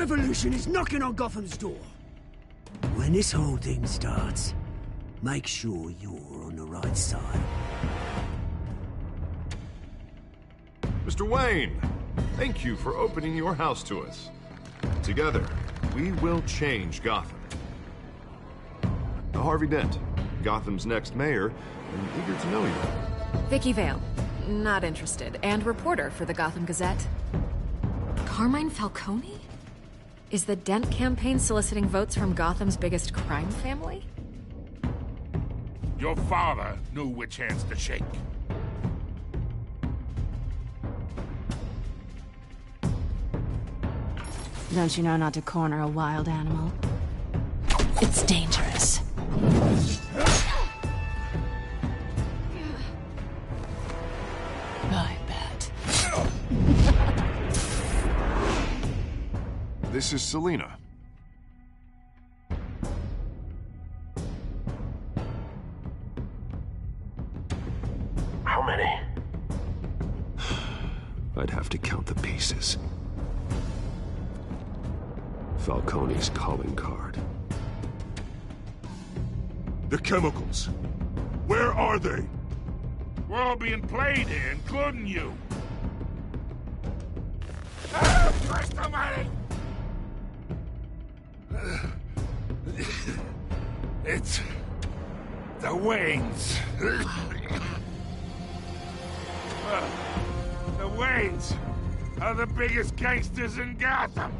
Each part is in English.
revolution is knocking on Gotham's door. When this whole thing starts, make sure you're on the right side. Mr. Wayne, thank you for opening your house to us. Together, we will change Gotham. Harvey Dent, Gotham's next mayor, and eager to know you. Vicky Vale, not interested, and reporter for the Gotham Gazette. Carmine Falcone? Is the Dent campaign soliciting votes from Gotham's biggest crime family? Your father knew which hands to shake. Don't you know not to corner a wild animal? It's dangerous. I bet. This is Selina. How many? I'd have to count the pieces. Falcone's calling card. The chemicals. Where are they? We're all being played here, including you. Where's the money? It's the Waynes. The Waynes are the biggest gangsters in Gotham.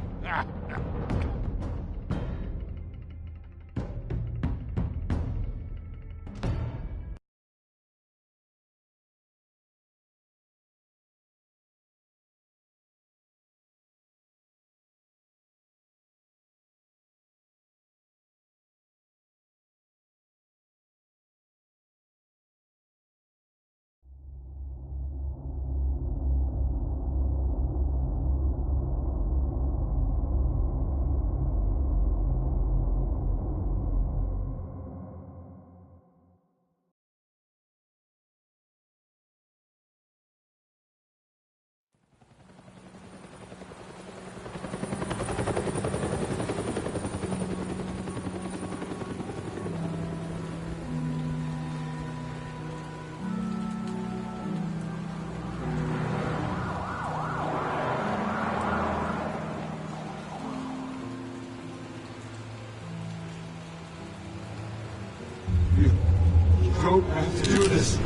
Don't have to do this.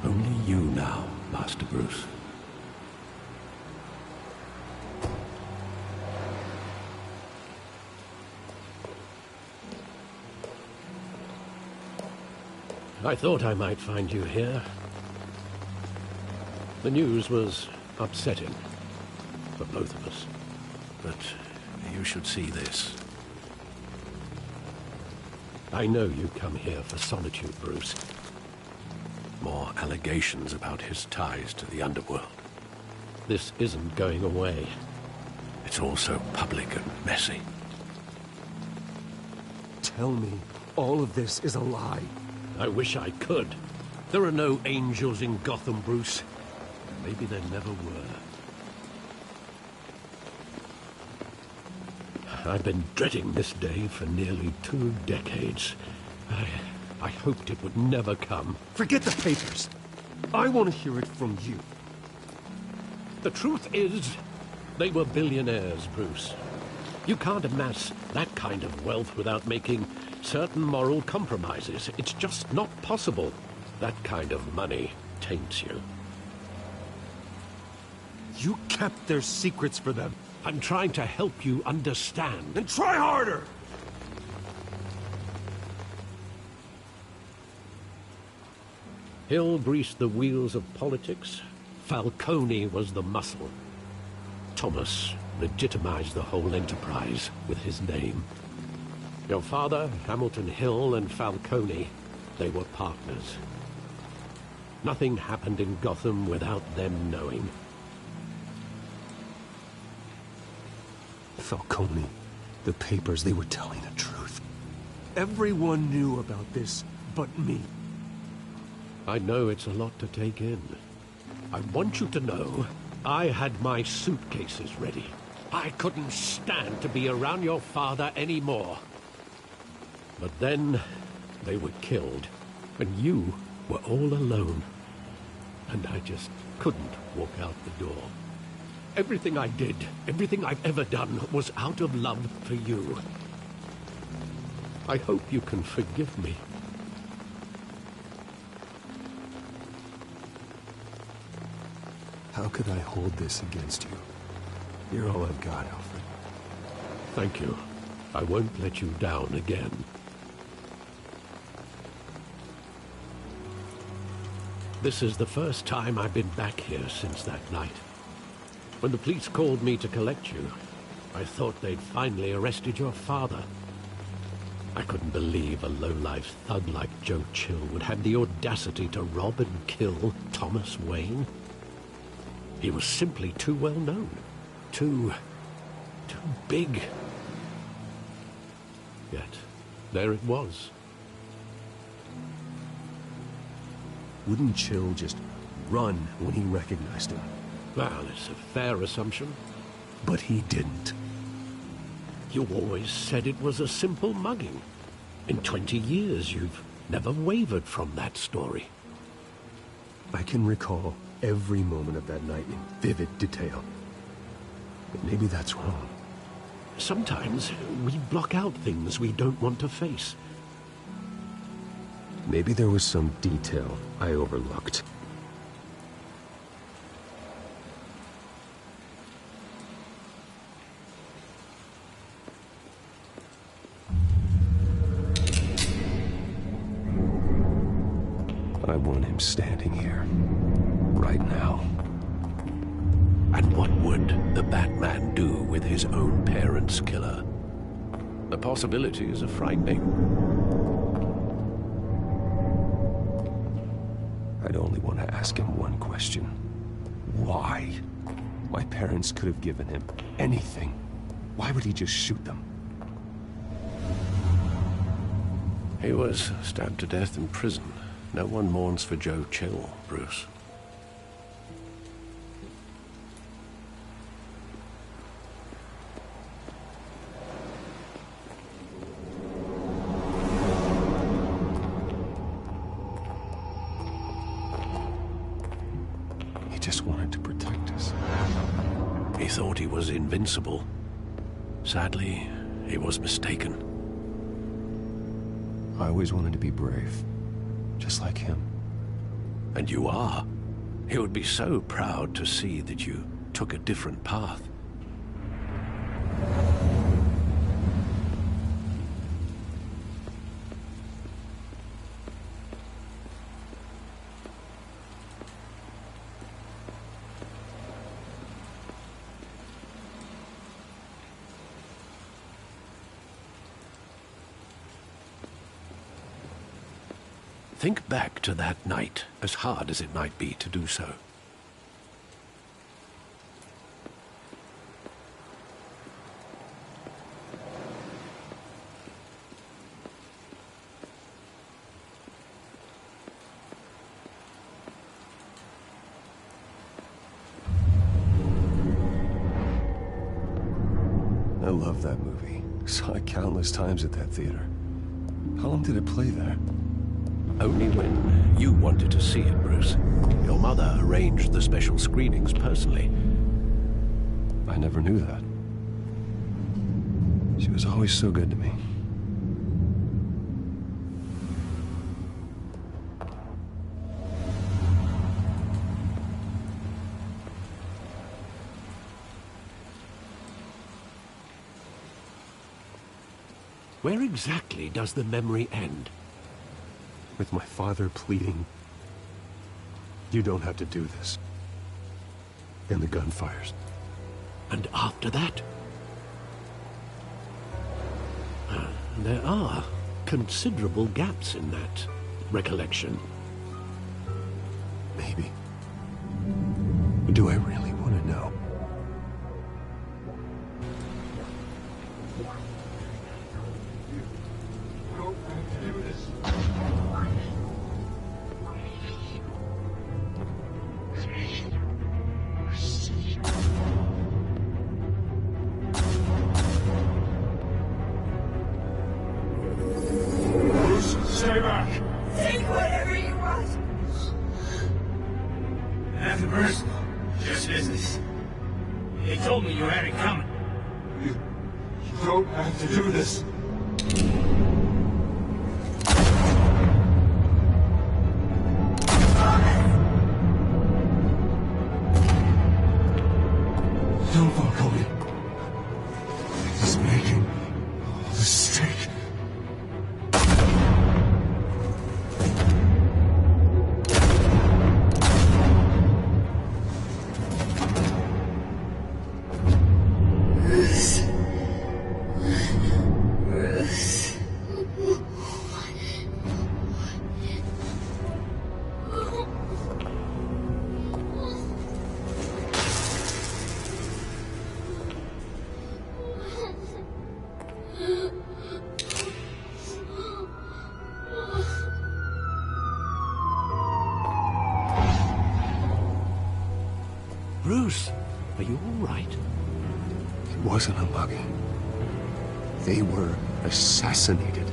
Only you now, Master Bruce. I thought I might find you here. The news was upsetting for both of us. But you should see this. I know you come here for solitude, Bruce. More allegations about his ties to the underworld. This isn't going away. It's all so public and messy. Tell me, all of this is a lie. I wish I could. There are no angels in Gotham, Bruce. Maybe there never were. I've been dreading this day for nearly 2 decades. I hoped it would never come. Forget the papers. I want to hear it from you. The truth is, they were billionaires, Bruce. You can't amass that kind of wealth without making certain moral compromises. It's just not possible. That kind of money taints you. You kept their secrets for them. I'm trying to help you understand. Then try harder! Hill greased the wheels of politics. Falcone was the muscle. Thomas legitimized the whole enterprise with his name. Your father, Hamilton Hill, and Falcone, they were partners. Nothing happened in Gotham without them knowing. Falcone, the papers, they were telling the truth. Everyone knew about this but me. I know it's a lot to take in. I want you to know I had my suitcases ready. I couldn't stand to be around your father anymore. But then they were killed, and you were all alone. And I just couldn't walk out the door. Everything I did, everything I've ever done, was out of love for you. I hope you can forgive me. How could I hold this against you? You're all I've got, Alfred. Thank you. I won't let you down again. This is the first time I've been back here since that night. When the police called me to collect you, I thought they'd finally arrested your father. I couldn't believe a low-life thug like Joe Chill would have the audacity to rob and kill Thomas Wayne. He was simply too well known. Too big. Yet, there it was. Wouldn't Chill just run when he recognized him? Well, it's a fair assumption. But he didn't. You always said it was a simple mugging. In 20 years, you've never wavered from that story. I can recall every moment of that night in vivid detail. But maybe that's wrong. Sometimes we block out things we don't want to face. Maybe there was some detail I overlooked. I want him standing here, right now. And what would the Batman do with his own parents' killer? The possibilities are frightening. I'd only want to ask him one question. Why? My parents could have given him anything. Why would he just shoot them? He was stabbed to death in prison. No one mourns for Joe Chill, Bruce. He just wanted to protect us. He thought he was invincible. Sadly, he was mistaken. I always wanted to be brave. Just like him. And you are. He would be so proud to see that you took a different path. Think back to that night, as hard as it might be to do so. I love that movie. Saw it countless times at that theater. How long did it play there? Only when you wanted to see it, Bruce. Your mother arranged the special screenings personally. I never knew that. She was always so good to me. Where exactly does the memory end? With my father pleading, "You don't have to do this." And the gun fires. And after that? There are considerable gaps in that recollection. Maybe. Do I really want to know? nothing personal. Just business. They told me you had it coming. You don't have to do this. No, Falcone. He's making a mistake. Bruce, are you all right? It wasn't a mugging. They were assassinated.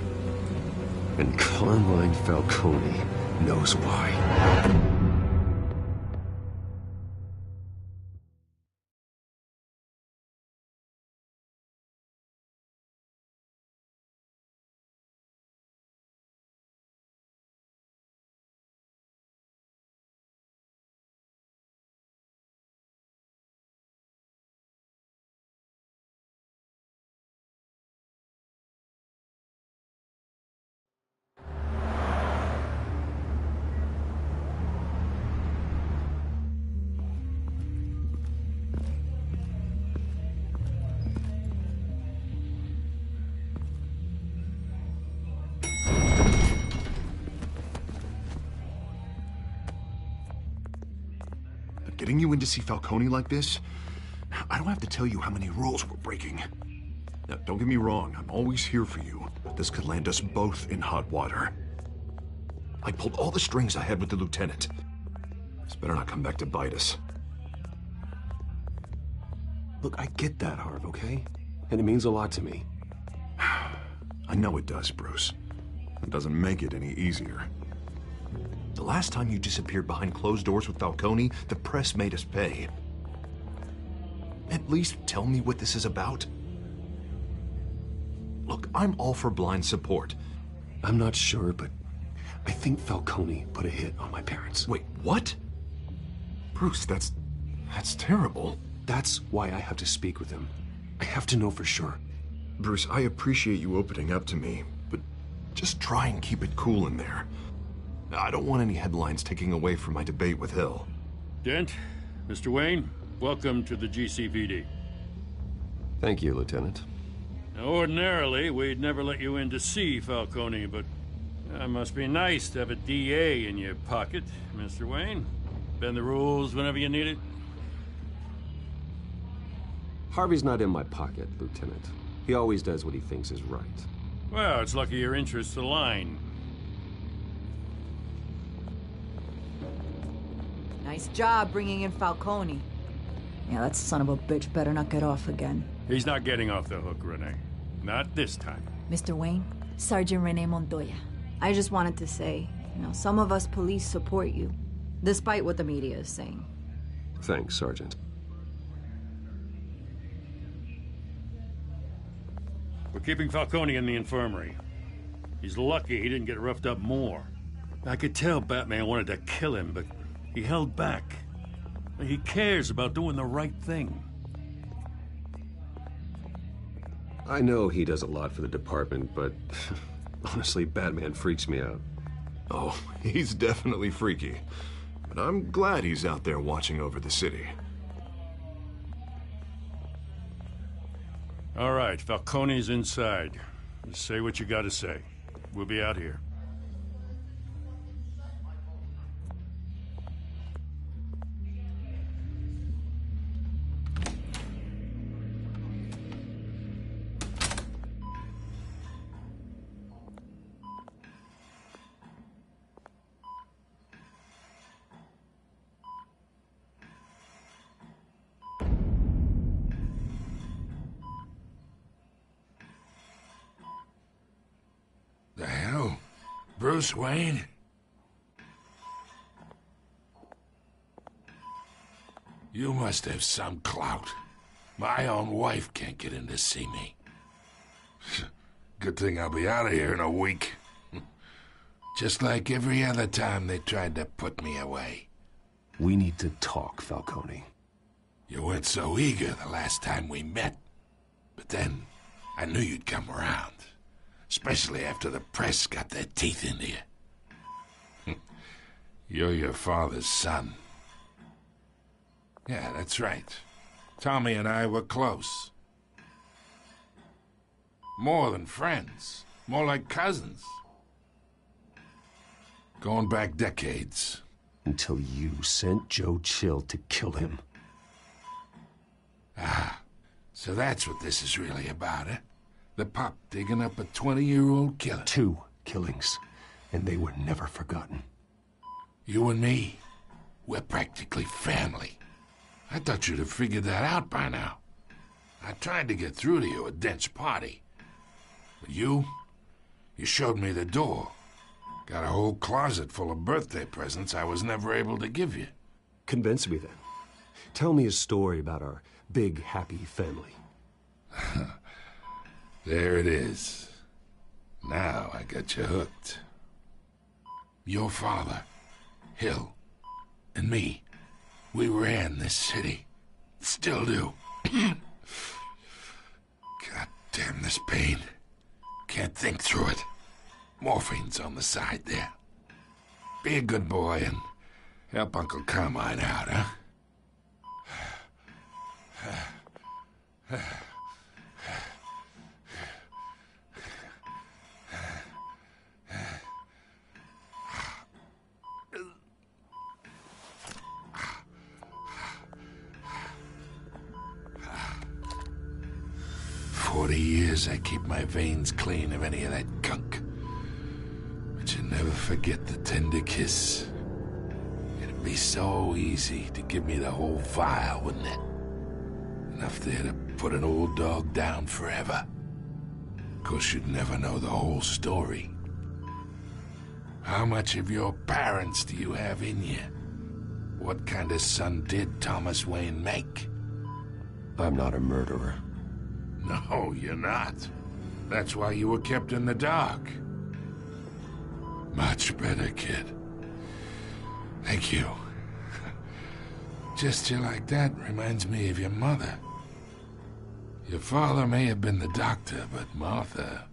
And Carmine Falcone knows why. Getting you in to see Falcone like this, I don't have to tell you how many rules we're breaking. Now, don't get me wrong, I'm always here for you, but this could land us both in hot water. I pulled all the strings I had with the lieutenant. This better not come back to bite us. Look, I get that, Harv, okay? And it means a lot to me. I know it does, Bruce. It doesn't make it any easier. The last time you disappeared behind closed doors with Falcone, the press made us pay. At least tell me what this is about. Look, I'm all for blind support. I'm not sure, but I think Falcone put a hit on my parents. Wait, what? Bruce, that's terrible. That's why I have to speak with him. I have to know for sure. Bruce, I appreciate you opening up to me, but just try and keep it cool in there. I don't want any headlines taking away from my debate with Hill. Dent, Mr. Wayne, welcome to the GCPD. Thank you, Lieutenant. Now, ordinarily, we'd never let you in to see Falcone, but it must be nice to have a DA in your pocket, Mr. Wayne. Bend the rules whenever you need it. Harvey's not in my pocket, Lieutenant. He always does what he thinks is right. Well, it's lucky your interests align. Nice job bringing in Falcone. Yeah, that son of a bitch better not get off again. He's not getting off the hook, Renee. Not this time. Mr. Wayne, Sergeant Renee Montoya. I just wanted to say, some of us police support you, despite what the media is saying. Thanks, Sergeant. We're keeping Falcone in the infirmary. He's lucky he didn't get roughed up more. I could tell Batman wanted to kill him, but he held back. He cares about doing the right thing. I know he does a lot for the department, but honestly, Batman freaks me out. Oh, he's definitely freaky. But I'm glad he's out there watching over the city. All right, Falcone's inside. Just say what you gotta say. We'll be out here. The hell? Bruce Wayne? You must have some clout. My own wife can't get in to see me. Good thing I'll be out of here in a week. Just like every other time they tried to put me away. We need to talk, Falcone. You weren't so eager the last time we met. But then, I knew you'd come around. Especially after the press got their teeth into you. You're your father's son. Yeah, that's right. Tommy and I were close. More than friends. More like cousins. Going back decades. Until you sent Joe Chill to kill him. Ah, so that's what this is really about, eh? The pup digging up a 20-year-old killer. 2 killings, and they were never forgotten. You and me, we're practically family. I thought you'd have figured that out by now. I tried to get through to you at Dent's party. But you showed me the door. Got a whole closet full of birthday presents I was never able to give you. Convince me then. Tell me a story about our big, happy family. There it is. Now I got you hooked. Your father, Hill, and me, we ran this city. Still do. God damn this pain. Can't think through it. Morphine's on the side there. Be a good boy and help Uncle Carmine out, huh? 40 years I keep my veins clean of any of that gunk. But you never forget the tender kiss. It'd be so easy to give me the whole vial, wouldn't it? Enough there to put an old dog down forever. Of course, you'd never know the whole story. How much of your parents do you have in you? What kind of son did Thomas Wayne make? I'm not a murderer. No, you're not. That's why you were kept in the dark. Much better, kid. Thank you. Gesture like that reminds me of your mother. Your father may have been the doctor, but Martha,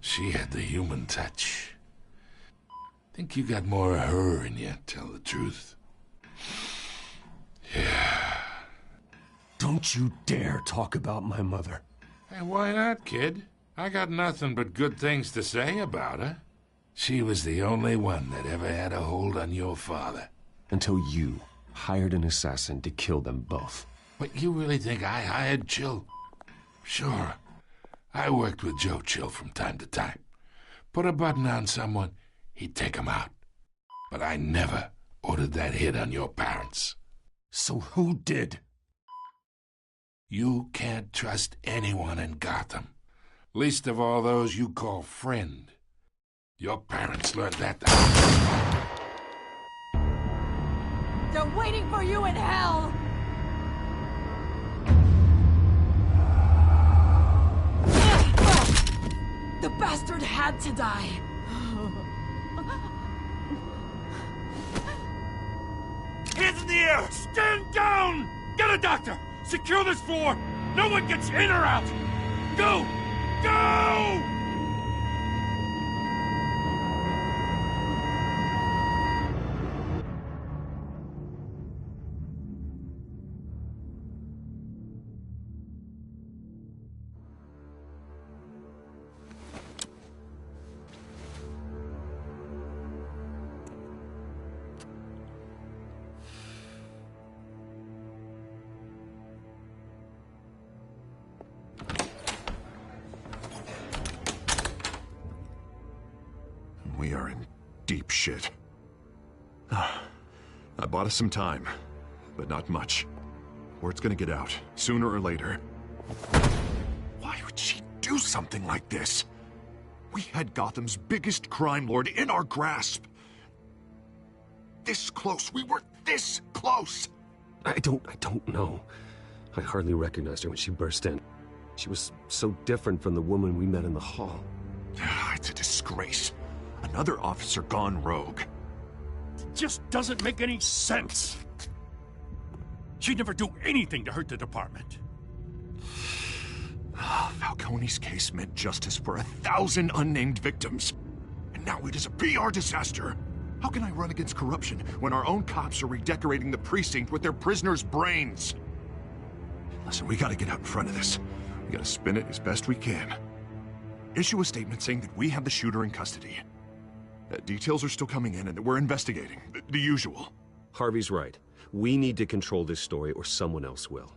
she had the human touch. Think you got more of her in you, tell the truth. Yeah. Don't you dare talk about my mother. Hey, why not, kid? I got nothing but good things to say about her. She was the only one that ever had a hold on your father. Until you hired an assassin to kill them both. What, you really think I hired Chill? Sure. I worked with Joe Chill from time to time. Put a button on someone, he'd take him out. But I never ordered that hit on your parents. So who did? You can't trust anyone in Gotham. Least of all those you call friend. Your parents learned that. They're waiting for you in hell! The bastard had to die. Hands in the air! Stand down! Get a doctor! Secure this floor! No one gets in or out! Go! Go! We are in deep shit. I bought us some time, but not much. Word's gonna get out, sooner or later. Why would she do something like this? We had Gotham's biggest crime lord in our grasp. This close, we were this close! I don't know. I hardly recognized her when she burst in. She was so different from the woman we met in the hall. It's a disgrace. Another officer gone rogue. It just doesn't make any sense. She'd never do anything to hurt the department. Falcone's case meant justice for 1,000 unnamed victims. And now it is a PR disaster. How can I run against corruption when our own cops are redecorating the precinct with their prisoners' brains? Listen, we gotta get out in front of this. We gotta spin it as best we can. Issue a statement saying that we have the shooter in custody. Details are still coming in and that we're investigating. The usual. Harvey's right. We need to control this story or someone else will.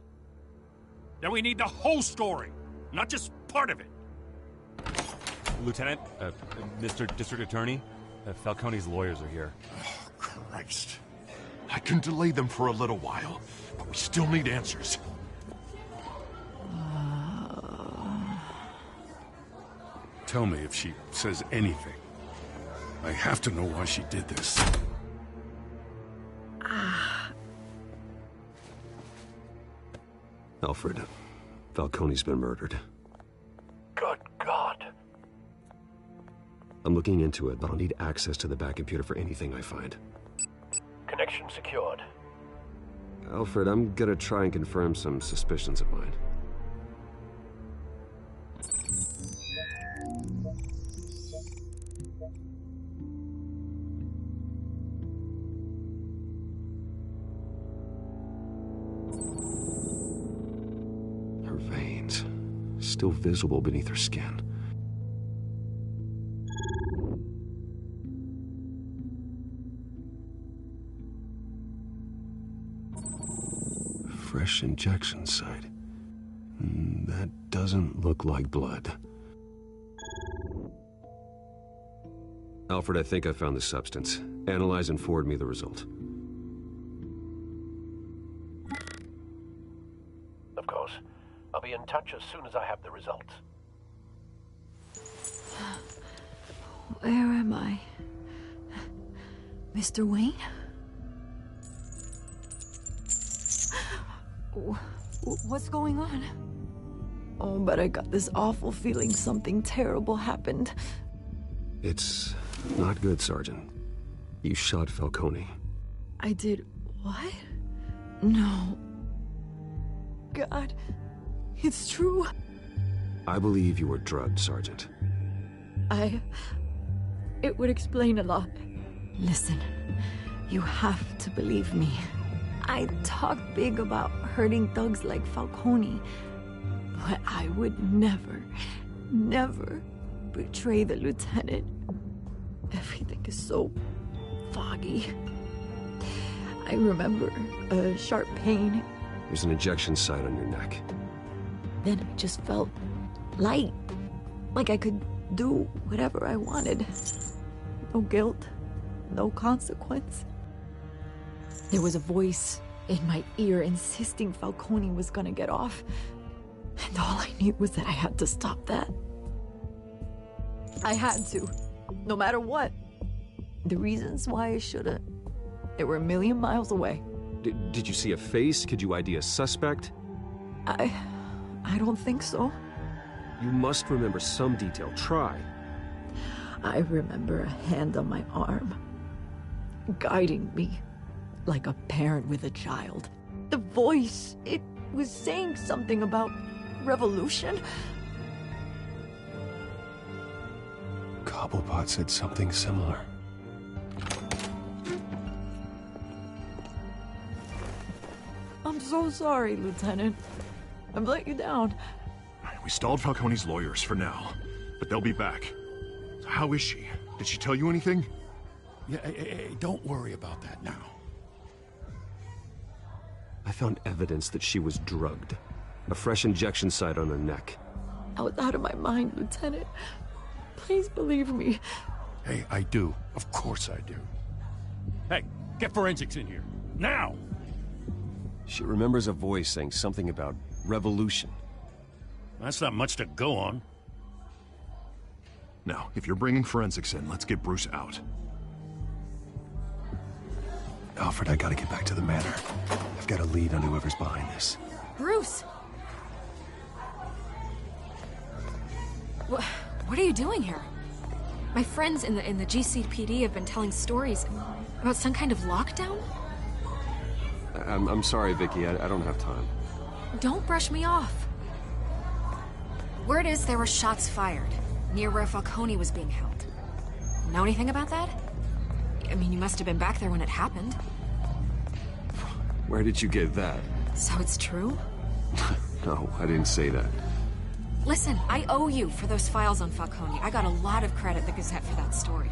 Then we need the whole story, not just part of it. Lieutenant, Mr. District Attorney, Falcone's lawyers are here. Oh, Christ. I can delay them for a little while, but we still need answers. Tell me if she says anything. I have to know why she did this. Alfred, Falcone's been murdered. Good God. I'm looking into it, but I'll need access to the back computer for anything I find. Connection secured. Alfred, I'm gonna try and confirm some suspicions of mine. Her veins, still visible beneath her skin. Fresh injection site. That doesn't look like blood. Alfred, I think I found the substance. Analyze and forward me the result. Of course. I'll be in touch as soon as I have the results. Where am I? Mr. Wayne? What's going on? Oh, but I got this awful feeling something terrible happened. It's not good, Sergeant. You shot Falcone. I did what? No. God, it's true. I believe you were drugged, Sergeant. It would explain a lot. Listen, you have to believe me. I talk big about hurting thugs like Falcone, but I would never, never betray the lieutenant. Everything is so foggy. I remember a sharp pain. There's an injection site on your neck. Then I just felt light, like I could do whatever I wanted. No guilt, no consequence. There was a voice in my ear insisting Falcone was gonna get off. And all I knew was that I had to stop that. I had to, no matter what. The reasons why I shouldn't, they were a million miles away. Did you see a face? Could you ID a suspect? I don't think so. You must remember some detail. Try. I remember a hand on my arm, guiding me like a parent with a child. The voice, it was saying something about revolution. Cobblepot said something similar. I'm so sorry, Lieutenant. I've let you down. We stalled Falcone's lawyers for now, but they'll be back. So how is she? Did she tell you anything? Yeah, hey, don't worry about that now. I found evidence that she was drugged. A fresh injection site on her neck. I was out of my mind, Lieutenant. Please believe me. Hey, I do. Of course I do. Hey, get forensics in here. Now! She remembers a voice saying something about revolution. That's not much to go on. Now, if you're bringing forensics in, let's get Bruce out. Alfred, I gotta get back to the manor. I've got a lead on whoever's behind this. Bruce! What are you doing here? My friends in the GCPD have been telling stories about some kind of lockdown? I'm sorry, Vicky. I don't have time. Don't brush me off. Word is there were shots fired near where Falcone was being held. Know anything about that? I mean, you must have been back there when it happened. Where did you get that? So it's true? No, I didn't say that. Listen, I owe you for those files on Falcone. I got a lot of credit at the Gazette for that story.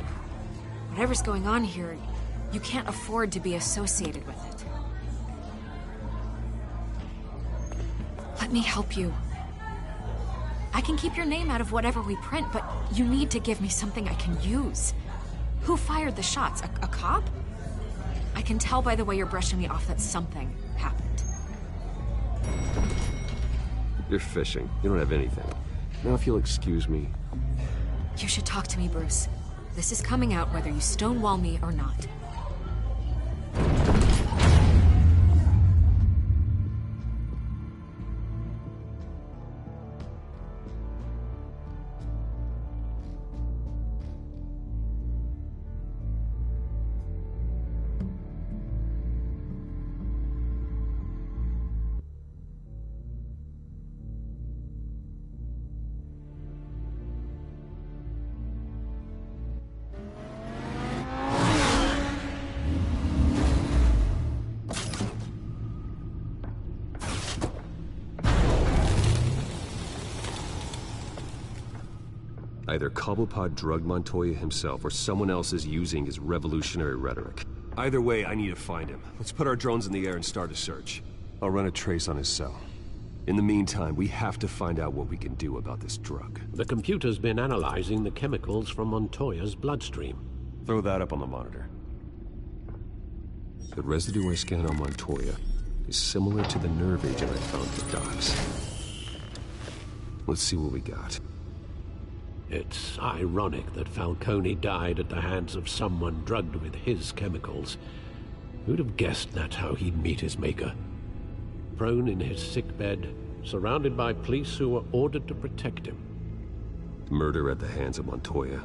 Whatever's going on here, you can't afford to be associated with it. Let me help you. I can keep your name out of whatever we print, but you need to give me something I can use. Who fired the shots? A cop? I can tell by the way you're brushing me off that something happened. You're fishing. You don't have anything. Now, if you'll excuse me... You should talk to me, Bruce. This is coming out whether you stonewall me or not. Either Cobblepot drugged Montoya himself, or someone else is using his revolutionary rhetoric. Either way, I need to find him. Let's put our drones in the air and start a search. I'll run a trace on his cell. In the meantime, we have to find out what we can do about this drug. The computer's been analyzing the chemicals from Montoya's bloodstream. Throw that up on the monitor. The residue I scanned on Montoya is similar to the nerve agent I found at the docks. Let's see what we got. It's ironic that Falcone died at the hands of someone drugged with his chemicals. Who'd have guessed that's how he'd meet his maker? Prone in his sickbed, surrounded by police who were ordered to protect him. Murder at the hands of Montoya.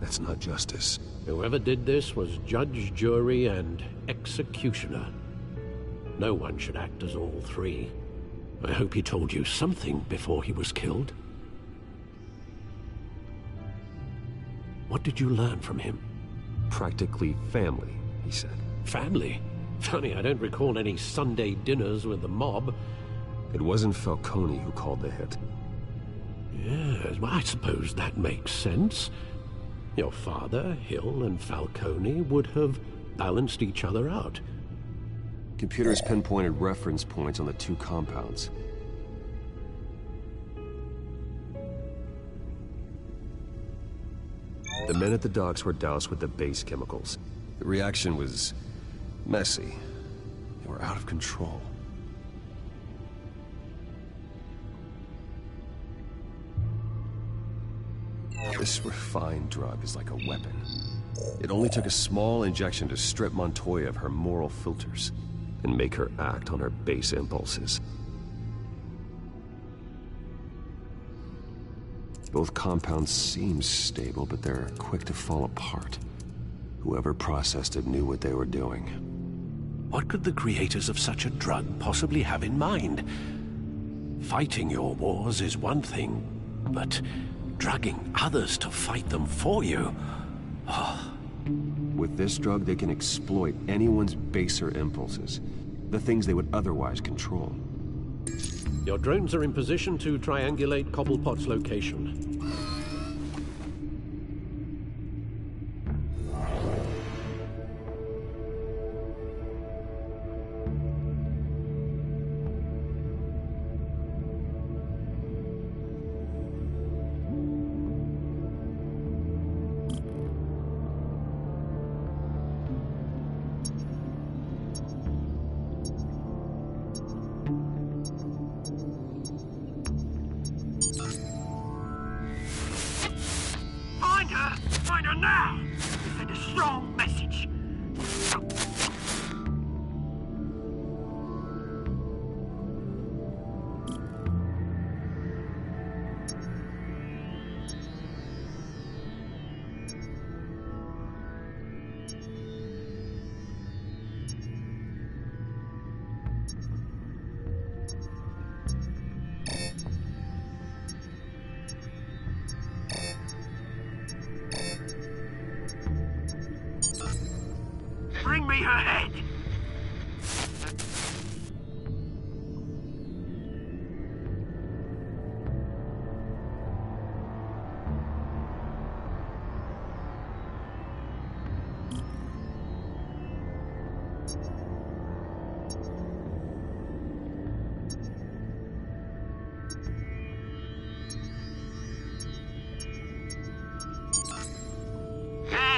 That's not justice. Whoever did this was judge, jury, and executioner. No one should act as all three. I hope he told you something before he was killed. What did you learn from him? Practically family, he said. Family? Funny, I don't recall any Sunday dinners with the mob. It wasn't Falcone who called the hit. Yes, well, I suppose that makes sense. Your father, Hill, and Falcone would have balanced each other out. Computers pinpointed reference points on the two compounds. The men at the docks were doused with the base chemicals. The reaction was messy. They were out of control. This refined drug is like a weapon. It only took a small injection to strip Montoya of her moral filters and make her act on her base impulses. Both compounds seem stable, but they're quick to fall apart. Whoever processed it knew what they were doing. What could the creators of such a drug possibly have in mind? Fighting your wars is one thing, but drugging others to fight them for you? Oh. With this drug, they can exploit anyone's baser impulses, the things they would otherwise control. Your drones are in position to triangulate Cobblepot's location.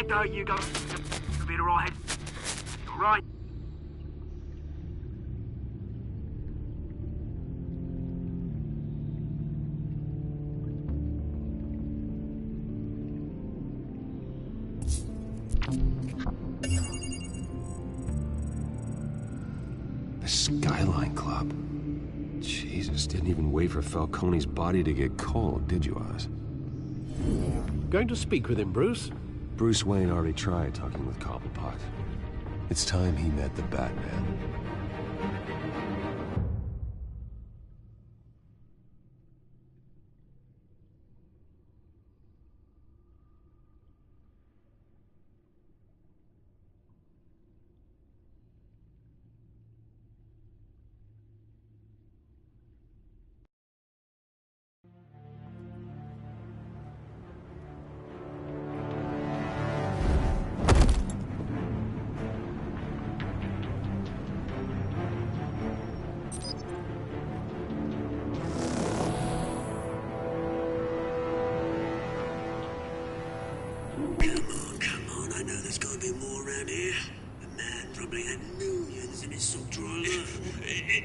There you go. You'll be alright. Alright. The Skyline Club. Jesus, didn't even wait for Falcone's body to get cold, did you, Oz? Going to speak with him, Bruce? Bruce Wayne already tried talking with Cobblepot. It's time he met the Batman.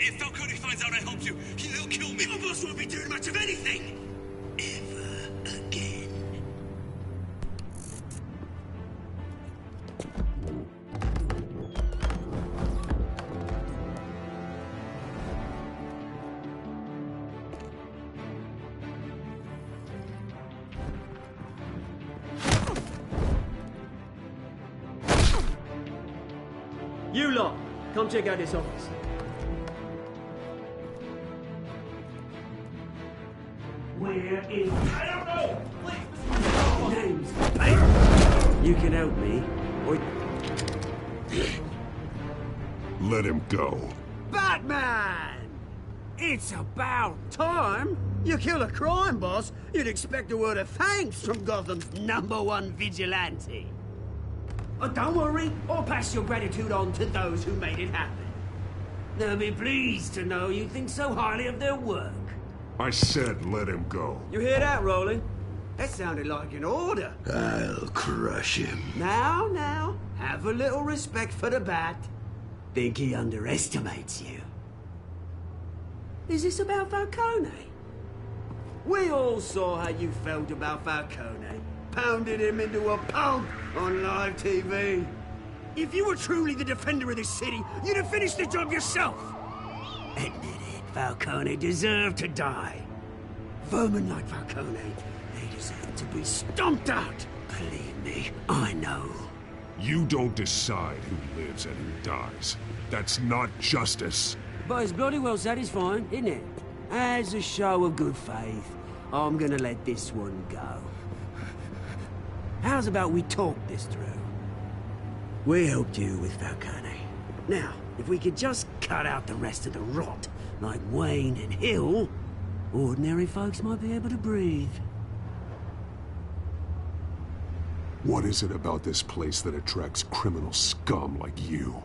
If Falcone finds out I helped you, he'll kill me. Your boss won't be doing much of anything. Ever again. You lot, come check out this office. Where is... I don't know! Please! Name's Payne. You can help me, or... Let him go. Batman! It's about time. You kill a crime boss, you'd expect a word of thanks from Gotham's #1 vigilante. But don't worry, I'll pass your gratitude on to those who made it happen. They'll be pleased to know you think so highly of their work. I said let him go. You hear that, Roland? That sounded like an order. I'll crush him. Now, have a little respect for the Bat. Think he underestimates you. Is this about Falcone? We all saw how you felt about Falcone. Pounded him into a pulp on live TV. If you were truly the defender of this city, you'd have finished the job yourself. Admit it, Falcone deserved to die. Vermin like Falcone, they deserve to be stomped out. Believe me, I know. You don't decide who lives and who dies. That's not justice. But it's bloody well satisfying, isn't it? As a show of good faith, I'm gonna let this one go. How's about we talk this through? We helped you with Falcone. Now, if we could just cut out the rest of the rot, like Wayne and Hill, ordinary folks might be able to breathe. What is it about this place that attracts criminal scum like you?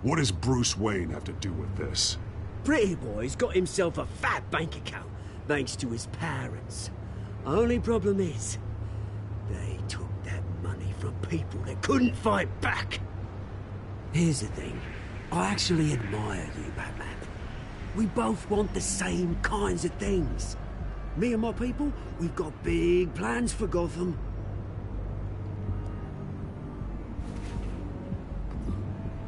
What does Bruce Wayne have to do with this? Pretty Boy's got himself a fat bank account, thanks to his parents. Only problem is, they took that money from people that couldn't fight back. Here's the thing. I actually admire you, Batman. We both want the same kinds of things. Me and my people, we've got big plans for Gotham.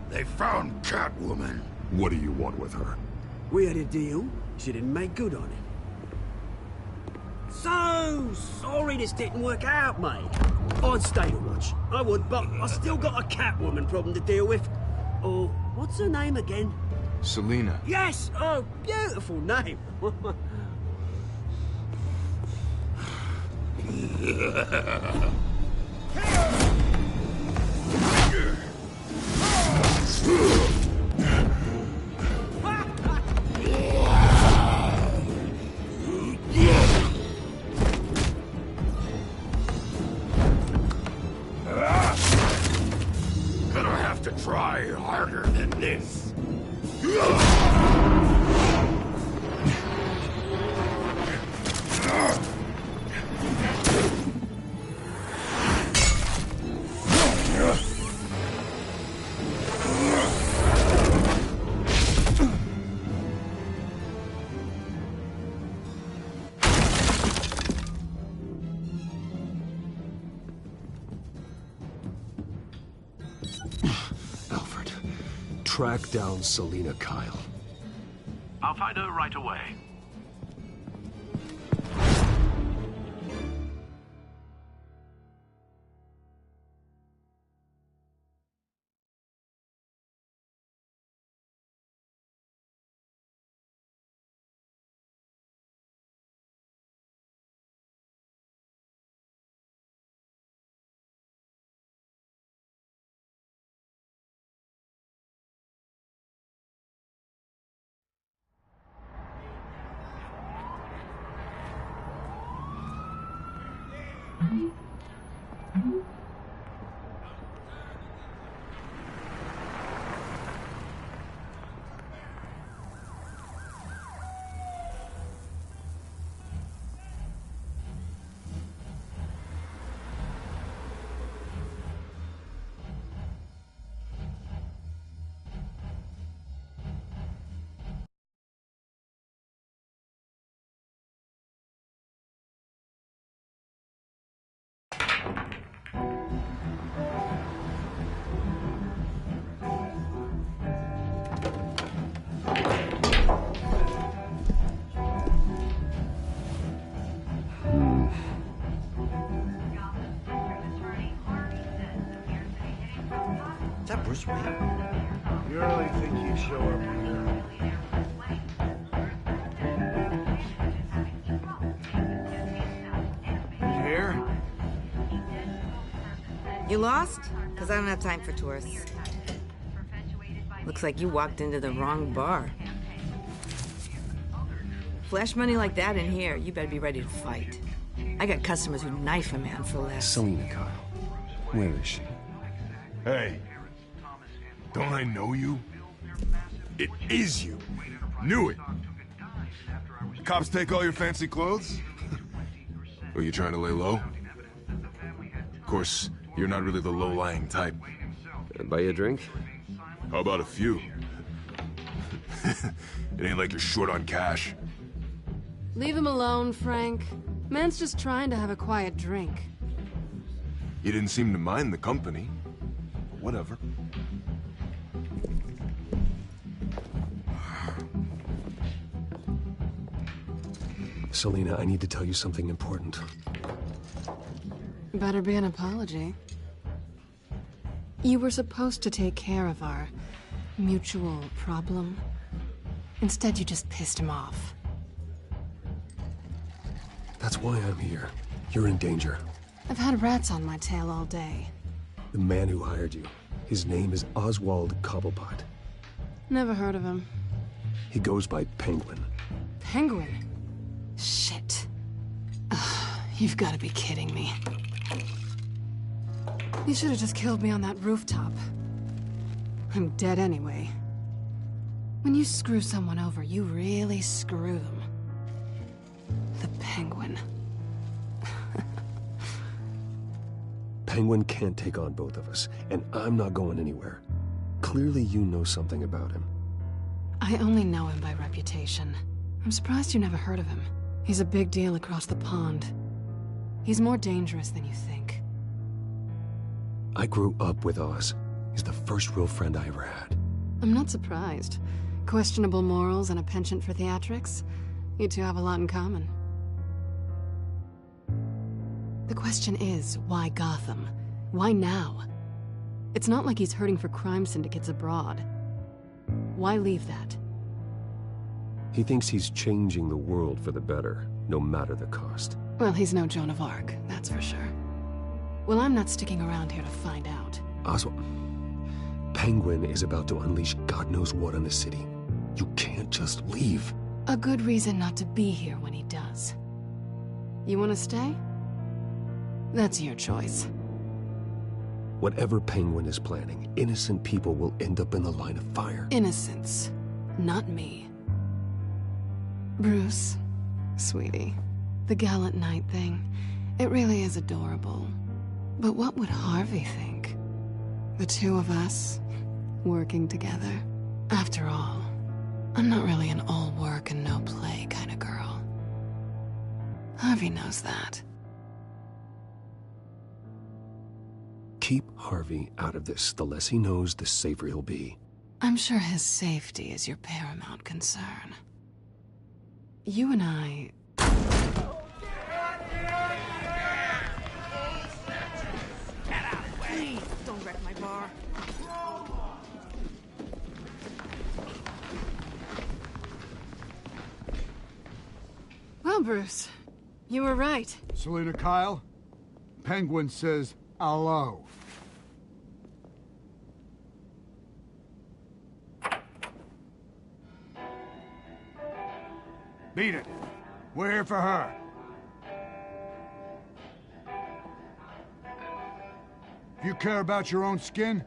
They found Catwoman. What do you want with her? We had a deal. She didn't make good on it. So sorry this didn't work out, mate. I'd stay to watch. I would, but I still got a Catwoman problem to deal with. Oh, what's her name again? Selina. Yes! Oh, beautiful name. Gonna have to try harder than this. Track down Selina Kyle. I'll find her right away. Is that Bruce Wayne? You really think he'd show up here? You here? You lost? Because I don't have time for tourists. Looks like you walked into the wrong bar. Flash money like that in here, you better be ready to fight. I got customers who knife a man for less. Selina Kyle. Where is she? Hey. Don't I know you? It is you. Knew it. Cops take all your fancy clothes? Are you trying to lay low? Of course, you're not really the low-lying type. Buy you a drink? How about a few? It ain't like you're short on cash. Leave him alone, Frank. Man's just trying to have a quiet drink. You didn't seem to mind the company. Whatever. Selina, I need to tell you something important. Better be an apology. You were supposed to take care of our mutual problem. Instead, you just pissed him off. That's why I'm here. You're in danger. I've had rats on my tail all day. The man who hired you, his name is Oswald Cobblepot. Never heard of him. He goes by Penguin. Penguin? Shit. Ugh, you've got to be kidding me. You should have just killed me on that rooftop. I'm dead anyway. When you screw someone over, you really screw them. The Penguin. Penguin can't take on both of us, and I'm not going anywhere. Clearly you know something about him. I only know him by reputation. I'm surprised you never heard of him. He's a big deal across the pond. He's more dangerous than you think. I grew up with Oz. He's the first real friend I ever had. I'm not surprised. Questionable morals and a penchant for theatrics. You two have a lot in common. The question is, why Gotham? Why now? It's not like he's hurting for crime syndicates abroad. Why leave that? He thinks he's changing the world for the better, no matter the cost. Well, he's no Joan of Arc, that's for sure. Well, I'm not sticking around here to find out. Oswald, Penguin is about to unleash God knows what on the city. You can't just leave. A good reason not to be here when he does. You want to stay? That's your choice. Whatever Penguin is planning, innocent people will end up in the line of fire. Innocence, not me. Bruce, sweetie, the gallant knight thing, it really is adorable. But what would Harvey think? The two of us, working together. After all, I'm not really an all work and no play kind of girl. Harvey knows that. Keep Harvey out of this. The less he knows, the safer he'll be. I'm sure his safety is your paramount concern. You and I... Please, don't wreck my bar. Well, Bruce, you were right. Selina Kyle, Penguin says hello. Beat it. We're here for her. If you care about your own skin,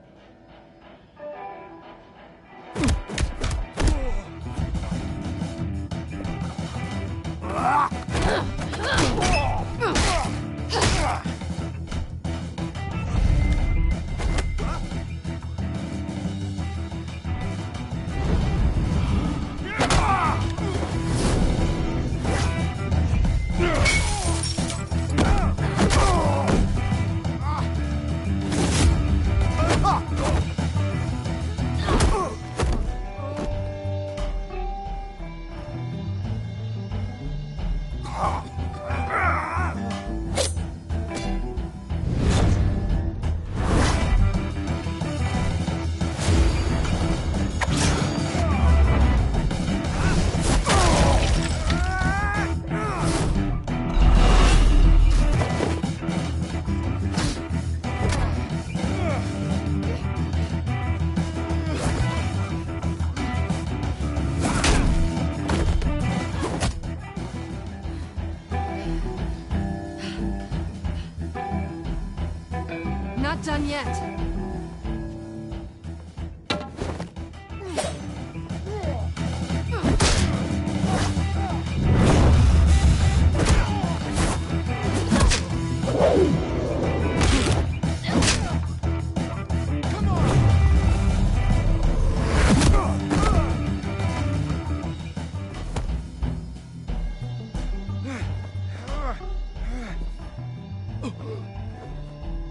Not done yet.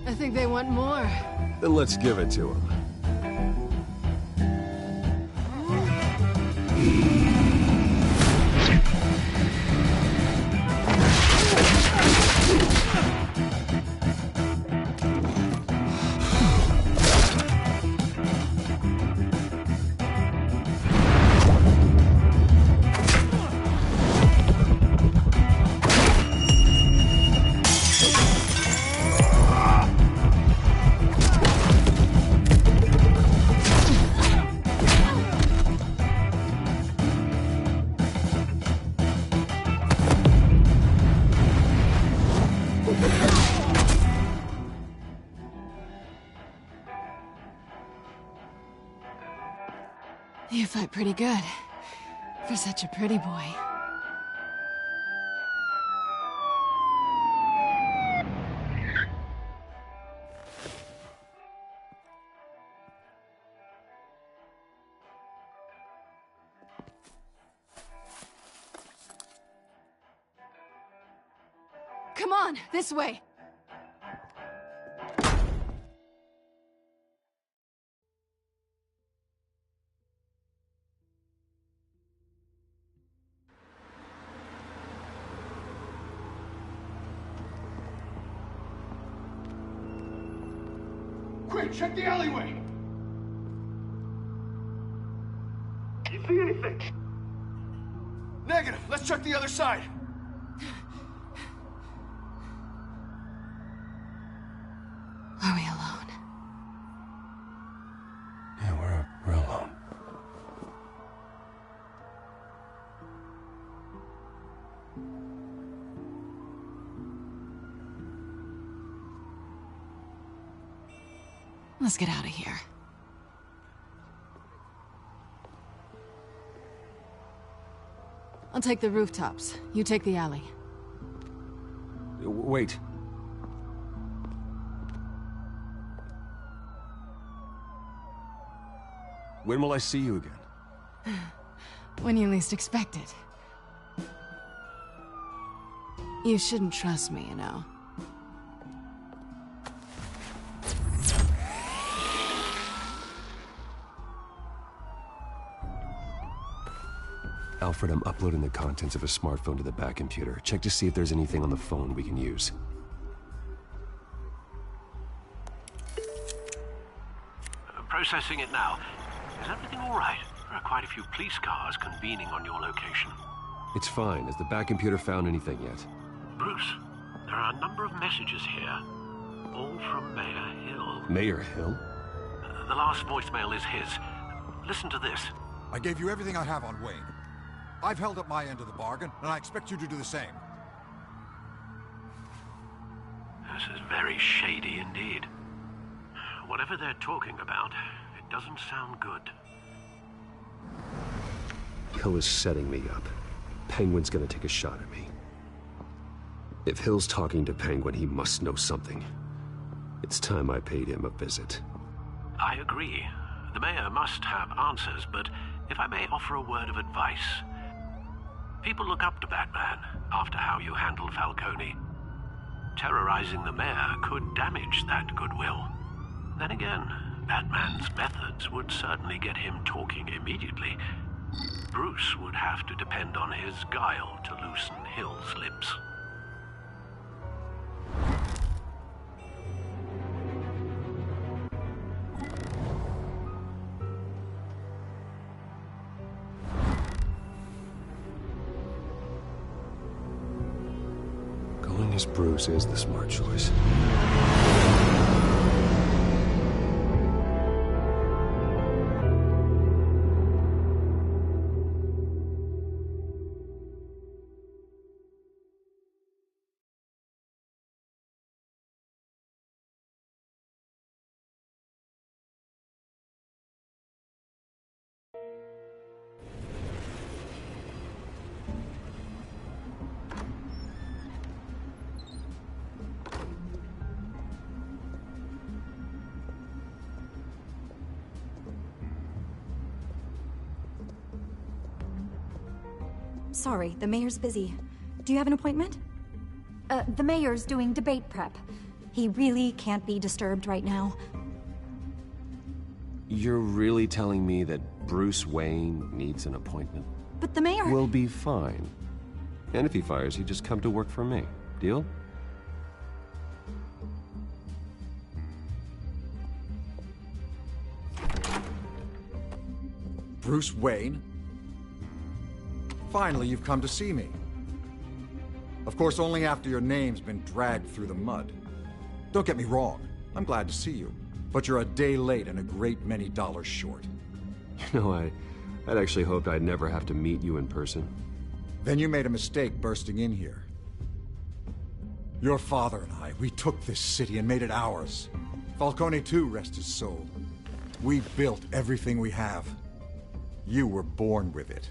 I think they want more. Then let's give it to him. You fight pretty good. For such a pretty boy. Come on, this way. Quick, check the alleyway! You see anything? Negative. Let's check the other side. Are we alone? Yeah, we're alone. Let's get out of here. I'll take the rooftops. You take the alley. Wait. When will I see you again? When you least expect it. You shouldn't trust me, you know. Alfred, I'm uploading the contents of a smartphone to the back computer. Check to see if there's anything on the phone we can use. Processing it now. Is everything all right? There are quite a few police cars convening on your location. It's fine. Has the back computer found anything yet? Bruce, there are a number of messages here. All from Mayor Hill. Mayor Hill? The last voicemail is his. Listen to this. I gave you everything I have on Wayne. I've held up my end of the bargain, and I expect you to do the same. This is very shady indeed. Whatever they're talking about, it doesn't sound good. Hill is setting me up. Penguin's gonna take a shot at me. If Hill's talking to Penguin, he must know something. It's time I paid him a visit. I agree. The mayor must have answers, but if I may offer a word of advice. People look up to Batman after how you handled Falcone. Terrorizing the mayor could damage that goodwill. Then again, Batman's methods would certainly get him talking immediately. Bruce would have to depend on his guile to loosen Hill's lips. Going as Bruce is the smart choice. Sorry, the mayor's busy. Do you have an appointment? The mayor's doing debate prep. He really can't be disturbed right now. You're really telling me that Bruce Wayne needs an appointment? But the mayor... We'll be fine. And if he fires you, just come to work for me. Deal? Bruce Wayne? Finally, you've come to see me. Of course, only after your name's been dragged through the mud. Don't get me wrong, I'm glad to see you. But you're a day late and a great many dollars short. You know, I'd actually hoped I'd never have to meet you in person. Then you made a mistake bursting in here. Your father and I, we took this city and made it ours. Falcone too, rest his soul. We built everything we have. You were born with it.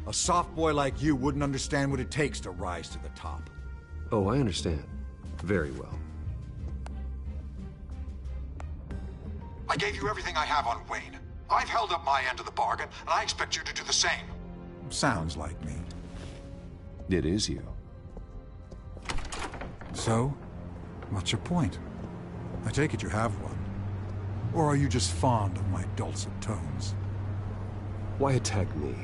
A soft boy like you wouldn't understand what it takes to rise to the top. Oh, I understand. Very well. I gave you everything I have on Wayne. I've held up my end of the bargain, and I expect you to do the same. Sounds like me. It is you. So, what's your point? I take it you have one. Or are you just fond of my dulcet tones? Why attack me?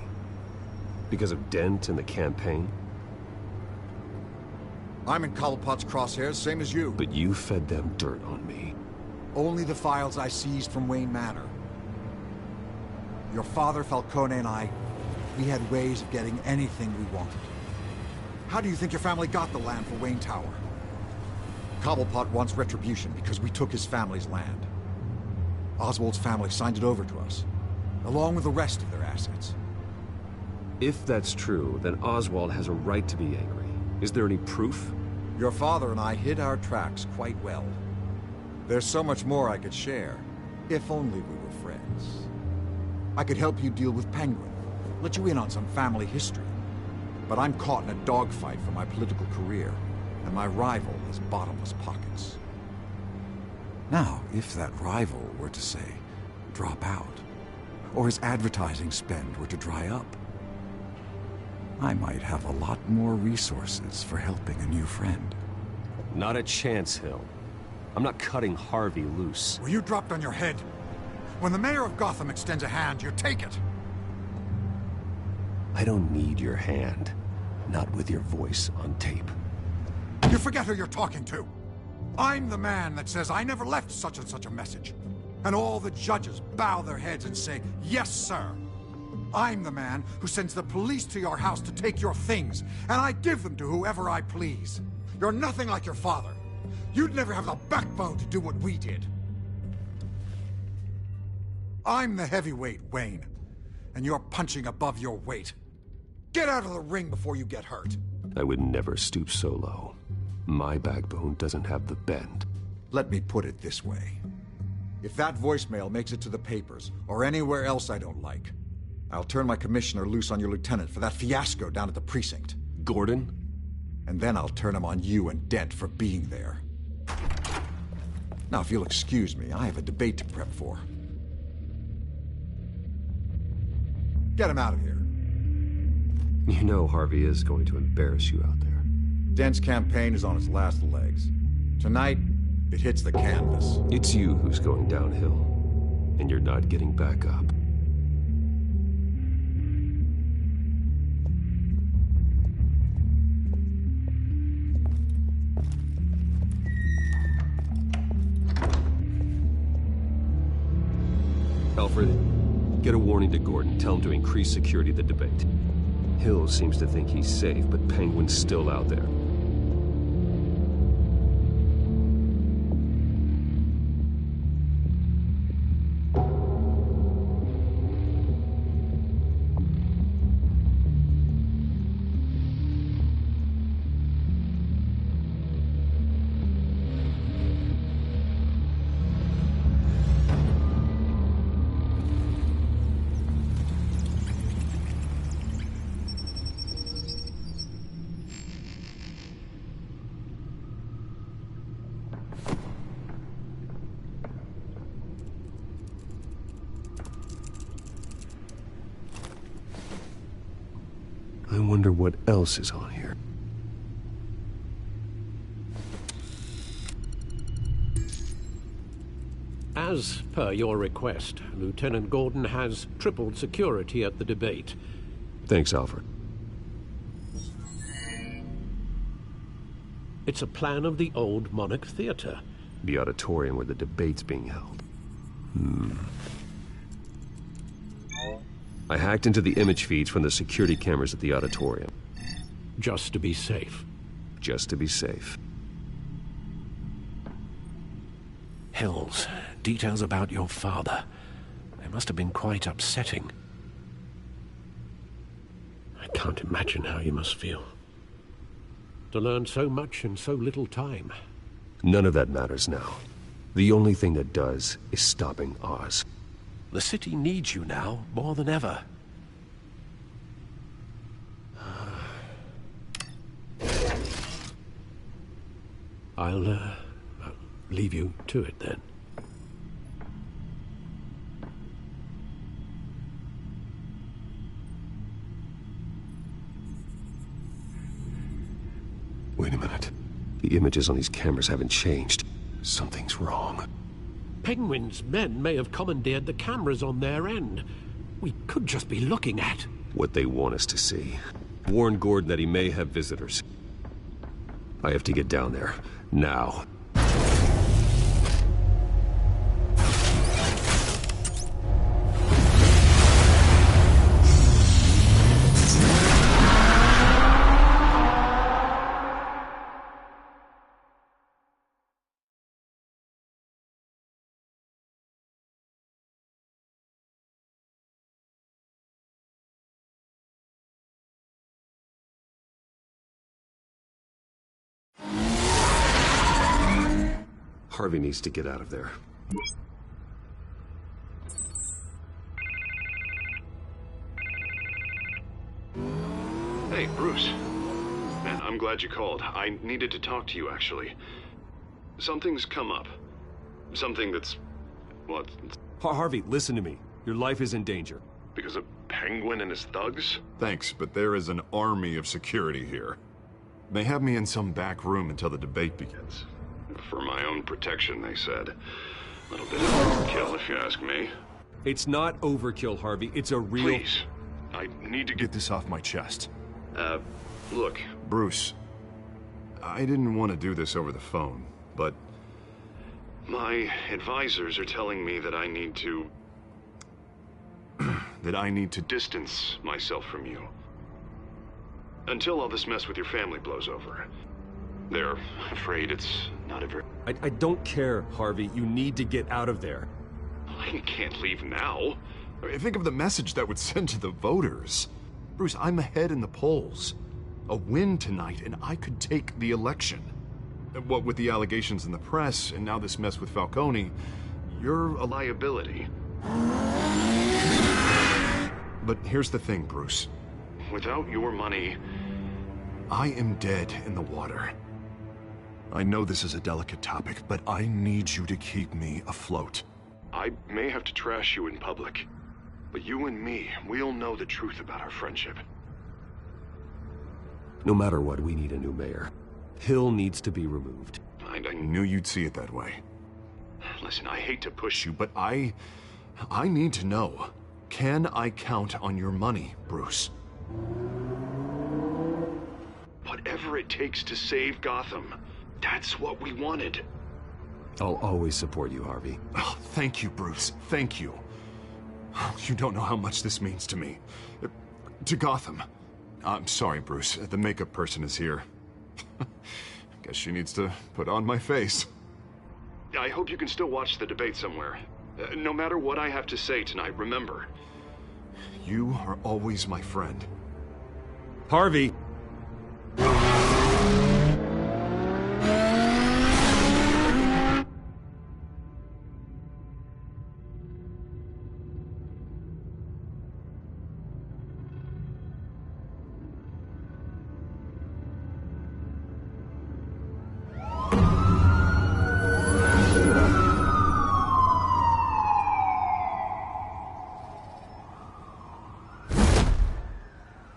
Because of Dent and the campaign? I'm in Cobblepot's crosshairs, same as you. But you fed them dirt on me. Only the files I seized from Wayne Manor. Your father, Falcone, and I, we had ways of getting anything we wanted. How do you think your family got the land for Wayne Tower? Cobblepot wants retribution because we took his family's land. Oswald's family signed it over to us, along with the rest of their assets. If that's true, then Oswald has a right to be angry. Is there any proof? Your father and I hid our tracks quite well. There's so much more I could share, if only we were friends. I could help you deal with Penguin, let you in on some family history. But I'm caught in a dogfight for my political career, and my rival has bottomless pockets. Now, if that rival were to say, drop out, or his advertising spend were to dry up, I might have a lot more resources for helping a new friend. Not a chance, Hill. I'm not cutting Harvey loose. Were you dropped on your head? When the mayor of Gotham extends a hand, you take it! I don't need your hand. Not with your voice on tape. You forget who you're talking to. I'm the man that says I never left such and such a message. And all the judges bow their heads and say, yes, sir. I'm the man who sends the police to your house to take your things, and I give them to whoever I please. You're nothing like your father. You'd never have the backbone to do what we did. I'm the heavyweight, Wayne, and you're punching above your weight. Get out of the ring before you get hurt. I would never stoop so low. My backbone doesn't have the bend. Let me put it this way. If that voicemail makes it to the papers, or anywhere else I don't like, I'll turn my commissioner loose on your lieutenant for that fiasco down at the precinct. Gordon? And then I'll turn him on you and Dent for being there. Now, if you'll excuse me, I have a debate to prep for. Get him out of here. You know Harvey is going to embarrass you out there. Dent's campaign is on its last legs. Tonight, it hits the canvas. It's you who's going downhill, and you're not getting back up. Alfred, get a warning to Gordon. Tell him to increase security at the debate. Hill seems to think he's safe, but Penguin's still out there. I wonder what else is on here. As per your request, Lieutenant Gordon has tripled security at the debate. Thanks, Alfred. It's a plan of the old Monarch Theater. The auditorium where the debate's being held. I hacked into the image feeds from the security cameras at the auditorium. Just to be safe. Just to be safe. Hills, details about your father. They must have been quite upsetting. I can't imagine how you must feel. To learn so much in so little time. None of that matters now. The only thing that does is stopping Oz. The city needs you now, more than ever. I'll leave you to it then. Wait a minute. The images on these cameras haven't changed. Something's wrong. Penguin's men may have commandeered the cameras on their end. We could just be looking at what they want us to see. Warn Gordon that he may have visitors. I have to get down there. Now. Harvey needs to get out of there. Hey, Bruce. Man, I'm glad you called. I needed to talk to you, actually. Something's come up. Something that's... well, it's... Harvey, listen to me. Your life is in danger. Because of Penguin and his thugs? Thanks, but there is an army of security here. They have me in some back room until the debate begins. For my own protection, they said. A little bit of overkill, if you ask me. It's not overkill, Harvey. It's a real... Please. I need to get this off my chest. Look, Bruce. I didn't want to do this over the phone, but... my advisors are telling me that I need to... that I need to distance myself from you. Until all this mess with your family blows over. They're afraid it's not a very... I don't care, Harvey. You need to get out of there. I can't leave now. Think of the message that would send to the voters. Bruce, I'm ahead in the polls. A win tonight, and I could take the election. What with the allegations in the press, and now this mess with Falcone, you're a liability. But here's the thing, Bruce. Without your money, I am dead in the water. I know this is a delicate topic, but I need you to keep me afloat. I may have to trash you in public, but you and me, we'll know the truth about our friendship. No matter what, we need a new mayor. Hill needs to be removed. I knew you'd see it that way. Listen, I hate to push you, but I need to know. Can I count on your money, Bruce? Whatever it takes to save Gotham, that's what we wanted. I'll always support you, Harvey. Oh, thank you, Bruce. Thank you. You don't know how much this means to me. To Gotham. I'm sorry, Bruce. The makeup person is here. Guess she needs to put on my face. I hope you can still watch the debate somewhere. No matter what I have to say tonight, remember, you are always my friend. Harvey!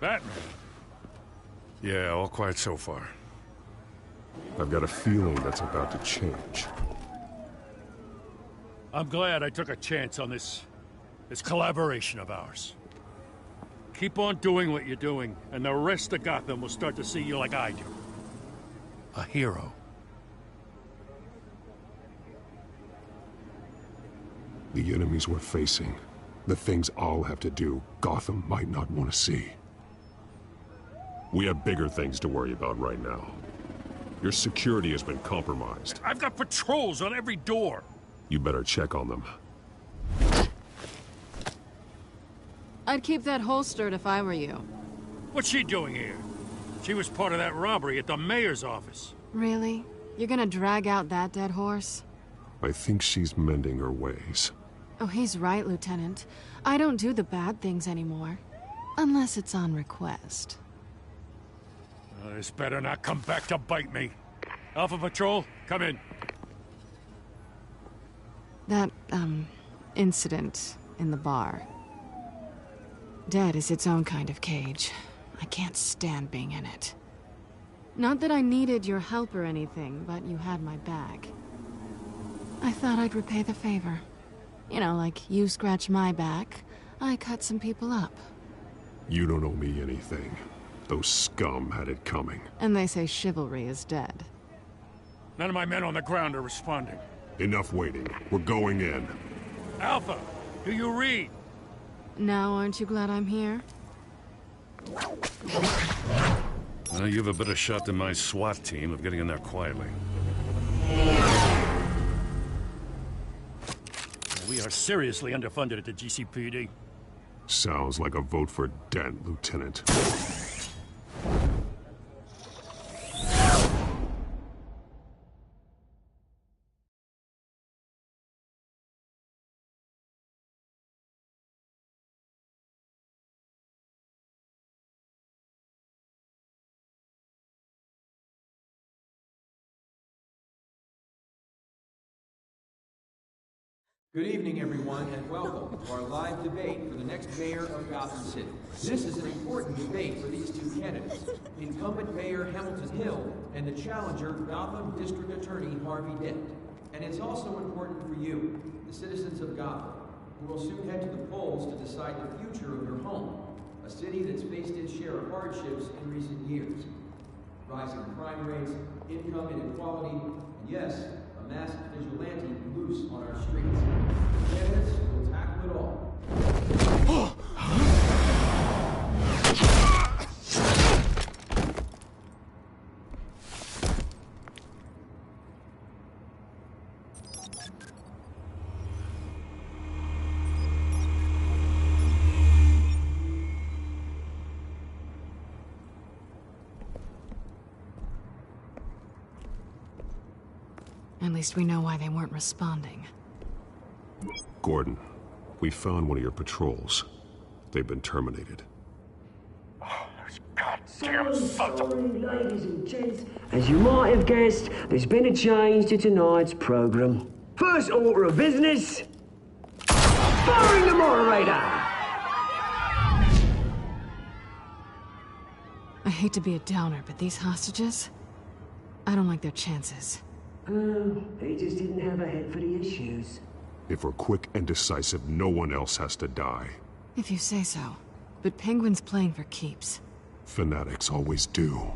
Batman. Yeah, all quiet so far. I've got a feeling that's about to change. I'm glad I took a chance on this collaboration of ours. Keep on doing what you're doing, and the rest of Gotham will start to see you like I do. A hero. The enemies we're facing, the things I'll have to do, Gotham might not want to see. We have bigger things to worry about right now. Your security has been compromised. I've got patrols on every door. You better check on them. I'd keep that holstered if I were you. What's she doing here? She was part of that robbery at the mayor's office. Really? You're gonna drag out that dead horse? I think she's mending her ways. Oh, he's right, Lieutenant. I don't do the bad things anymore. Unless it's on request. This better not come back to bite me. Alpha Patrol, come in. That, incident in the bar. Dead is its own kind of cage. I can't stand being in it. Not that I needed your help or anything, but you had my back. I thought I'd repay the favor. You know, like you scratch my back, I cut some people up. You don't owe me anything. Those scum had it coming. And they say chivalry is dead. None of my men on the ground are responding. Enough waiting. We're going in. Alpha, do you read? Now aren't you glad I'm here? Well, you have a better shot than my SWAT team of getting in there quietly. We are seriously underfunded at the GCPD. Sounds like a vote for Dent, Lieutenant. Good evening, everyone, and welcome to our live debate for the next mayor of Gotham City. This is an important debate for these two candidates, incumbent Mayor Hamilton Hill and the challenger, Gotham District Attorney Harvey Dent. And it's also important for you, the citizens of Gotham, who will soon head to the polls to decide the future of your home, a city that's faced its share of hardships in recent years. Rising crime rates, income inequality, and yes, a masked vigilante loose on our streets. The candidates will tackle it all. At least we know why they weren't responding. Gordon, we found one of your patrols. They've been terminated. Oh, those goddamn sons of... Ladies and gents, as you might have guessed, there's been a change to tonight's program. First order of business, firing the moderator! I hate to be a downer, but these hostages, I don't like their chances. He just didn't have a head for the issues. If we're quick and decisive, no one else has to die. If you say so. But Penguin's playing for keeps. Fanatics always do.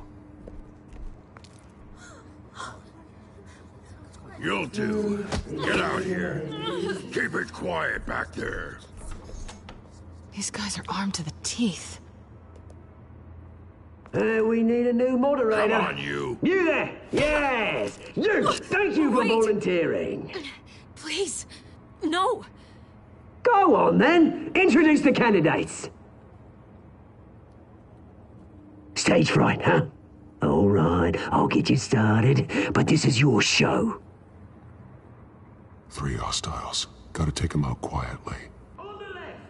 You'll do. Get out here. Keep it quiet back there. These guys are armed to the teeth. We need a new moderator. Come on, you. You there! Yes! You! Thank you for volunteering. Please, no. Go on, then. Introduce the candidates. Stage fright, huh? All right, I'll get you started, but this is your show. 3 hostiles. Gotta take them out quietly. On the left,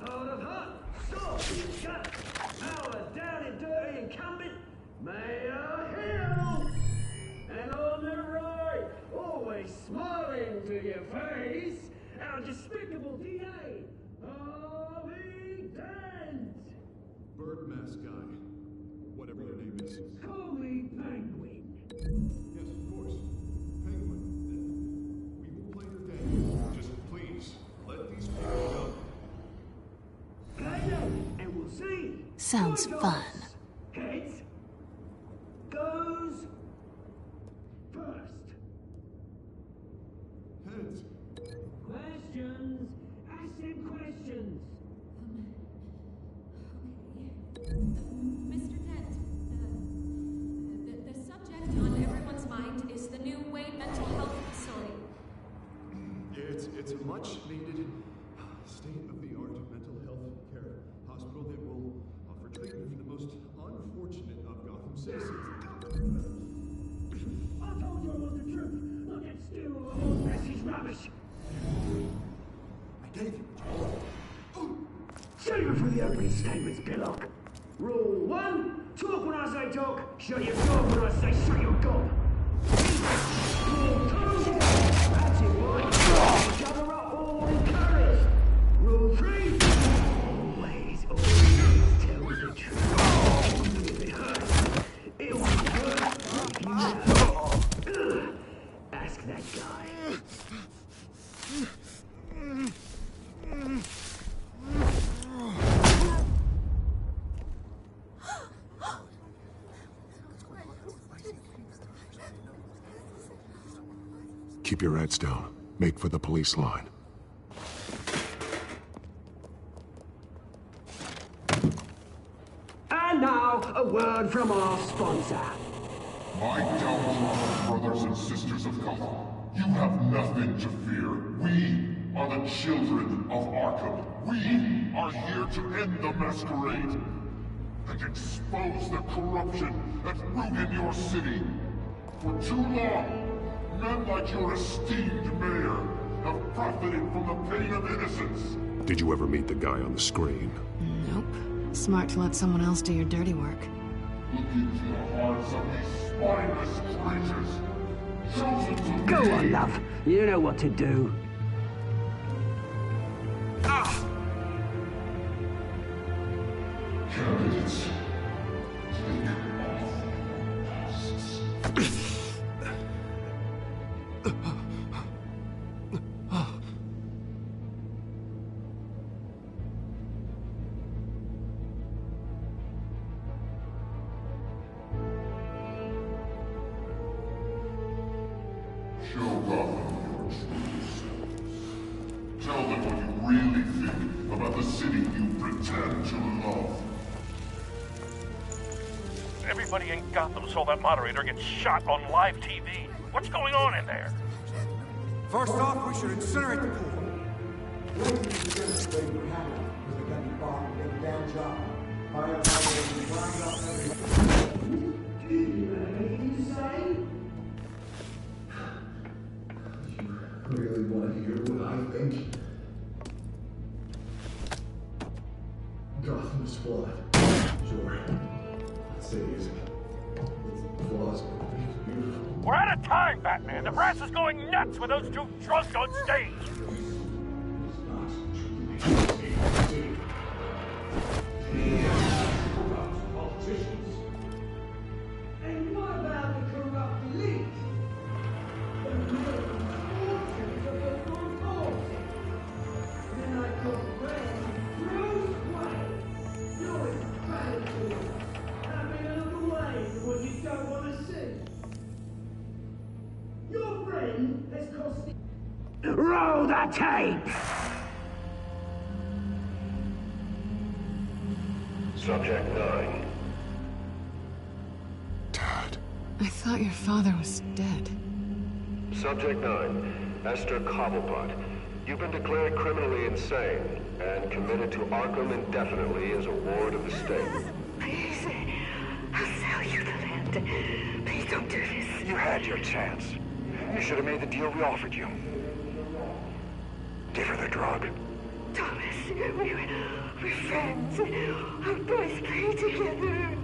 out of hut, sword in the gut, our down and dirty incumbent, Mayor Hill. And on the right, always smiling to your face, our despicable DA, Harvey Dent. Bird mask guy. Whatever your name is. Call me Penguin. Yes, of course. Penguin. We will play your game. Just please, let these people go. And we'll see. Sounds fun. Heads goes first. Heads. Questions. Ask them questions. Mr. Dent, the subject on everyone's mind is the new Wayne Mental Health Facility. It's a much-needed, state-of-the-art mental health care hospital that will offer treatment for the most unfortunate of Gotham citizens. I told you I want the truth. Look at Stu or all message rubbish. I gave you Save it for the opening statements, Pillock. Rule 1, talk when I say talk, shut your gob when I say shut your gob. Rule 2, that's it, boy. Each other up all encouraged. Rule 3, always tell the truth. If it hurts, it will hurt if you know. Ask that guy. Keep your heads down. Make for the police line. And now, a word from our sponsor. My downtrodden brothers and sisters of Gotham, you have nothing to fear. We are the children of Arkham. We are here to end the masquerade and expose the corruption that rooted your city. For too long, men like your esteemed mayor have profited from the pain of innocence. Did you ever meet the guy on the screen? Nope. Smart to let someone else do your dirty work. Look into the hearts of these spineless creatures. Chosen to Go on, love. You know what to do. candidates. Take off masks. Show Gotham your true selves. Tell them what you really think about the city you pretend to love. Everybody in Gotham saw that moderator get shot on live TV. What's going on in there? First off, we should incinerate the pool. Really want to hear what I think? Gotham's flawed. Sure. Let's say it's flaws, but it's beautiful. We're out of time, Batman. The brass is going nuts with those two drunks on stage. Corrupt politicians. And what about the corrupt elite? Roll the tape! Subject 9. I thought your father was dead. Subject 9, Esther Cobblepot. You've been declared criminally insane and committed to Arkham indefinitely as a ward of the state. Please, I'll sell you the land. Please don't do this. You had your chance. You should have made the deal we offered you. Give her the drug. Thomas, we're friends. Our boys play together.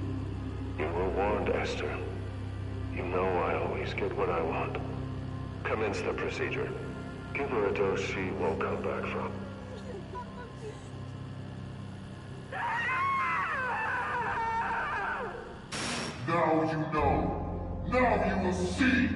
You were warned, Esther. You know I always get what I want. Commence the procedure. Give her a dose she won't come back from. Now you know. Now you will see.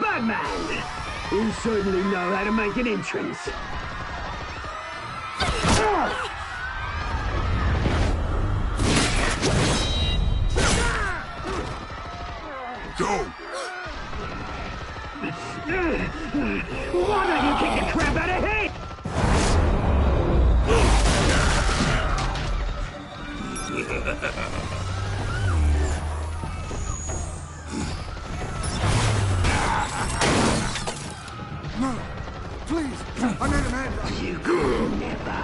Batman! You certainly know how to make an entrance. Go! Why don't you kick the crap out of here? No! Please! I made a man! You could never.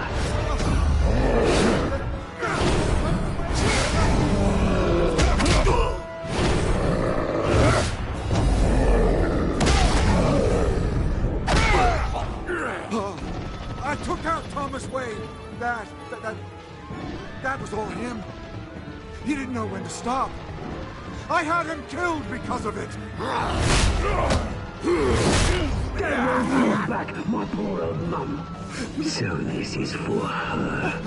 I took out Thomas Wayne. That was all him. He didn't know when to stop. I had him killed because of it. Back, my poor old mum. So this is for her.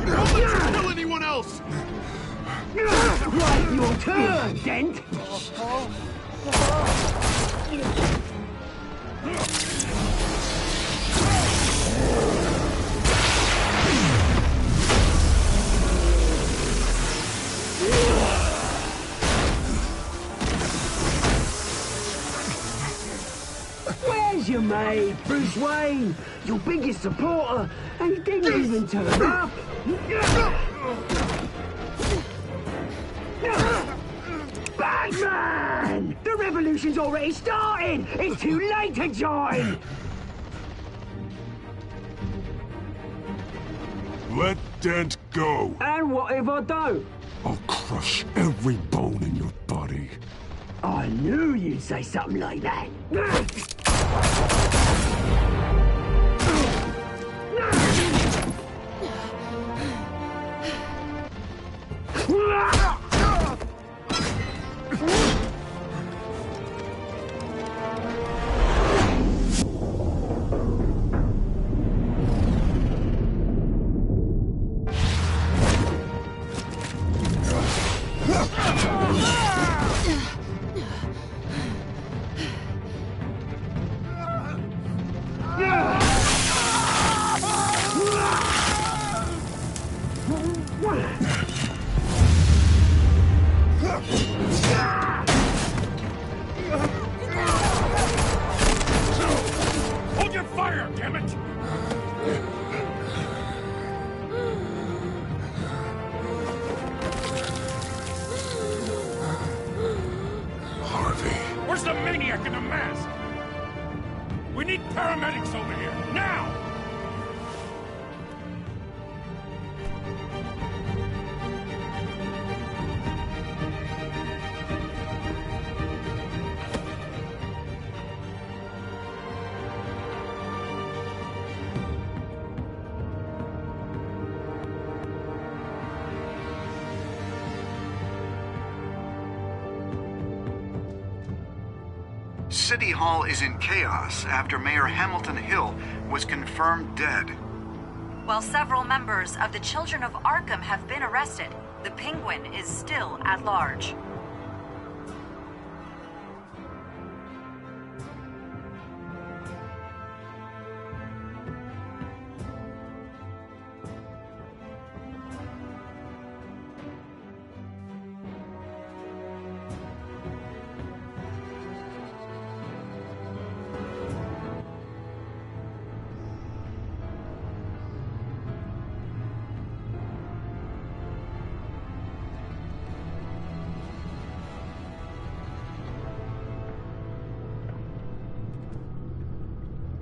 Don't let you kill anyone else! Right, your turn, Dent. Where's your mate, Bruce Wayne? Your biggest supporter, and he didn't even turn up. Batman! The revolution's already started! It's too late to join! Let Dent go. And what if I don't? I'll crush every bone in your body. I knew you'd say something like that. Hold your fire, damn it! Harvey. Where's the maniac in the mask? We need paramedics over here, now! City Hall is in chaos after Mayor Hamilton Hill was confirmed dead. While several members of the Children of Arkham have been arrested, the Penguin is still at large.